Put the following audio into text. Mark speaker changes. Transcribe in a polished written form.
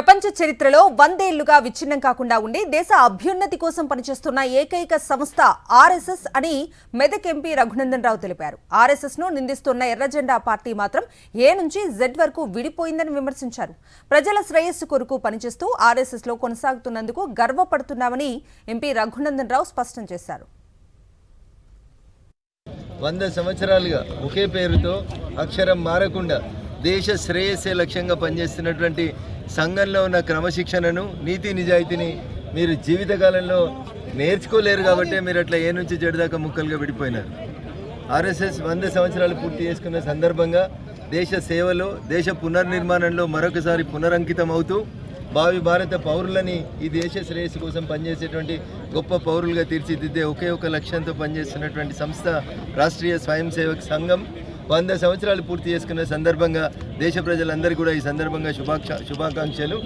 Speaker 1: ప్రపంచ చరిత్రలో 100 ఏళ్లుగా విచ్ఛిన్నం కాకుండా ఉండి దేశ అభ్యున్నతి కోసం పనిచేస్తున్న ఏకైక సంస్థ ఆర్ఎస్ఎస్ అని మెదక్ ఎంపీ రఘునందన్ రావు తెలిపారు. ఆర్ఎస్ఎస్ ను నిందిస్తున్న ఎర్రజెండా పార్టీ మాత్రం ఏ నుంచి జెడ్ వరకు విడిపోయిందని విమర్శించారు. ప్రజల శ్రేయస్సు కొరకు పనిచేస్తూ ఆర్ఎస్ఎస్ లో కొనసాగుతున్నందుకు గర్వపడుతున్నామని ఎంపీ రఘునందన్ రావు స్పష్టం చేశారు.
Speaker 2: 100 సంవత్సరాలుగా ఒకే పేరుతో అక్షరం మారకుండా దేశ శ్రేయస్సే లక్ష్యంగా పనిచేస్తున్నటువంటి సంఘంలో ఉన్న క్రమశిక్షణను, నీతి నిజాయితీని మీరు జీవితకాలంలో నేర్చుకోలేరు కాబట్టి మీరు అట్లా ఏ నుంచి జెడ్ దాకా ముక్కలుగా విడిపోయినారు. ఆర్ఎస్ఎస్ 100 సంవత్సరాలు పూర్తి చేసుకున్న సందర్భంగా దేశ సేవలో, దేశ పునర్నిర్మాణంలో మరొకసారి పునరంకితం అవుతూ భావి భారత పౌరులని ఈ దేశ శ్రేయస్సు కోసం పనిచేసేటువంటి గొప్ప పౌరులుగా తీర్చిదిద్దే ఒకే ఒక లక్ష్యంతో పనిచేస్తున్నటువంటి సంస్థ రాష్ట్రీయ స్వయం సేవక్ సంఘం 100 సంవత్సరాలు పూర్తి చేసుకున్న సందర్భంగా దేశ ప్రజలందరికీ కూడా ఈ సందర్భంగా శుభాకాంక్షలు.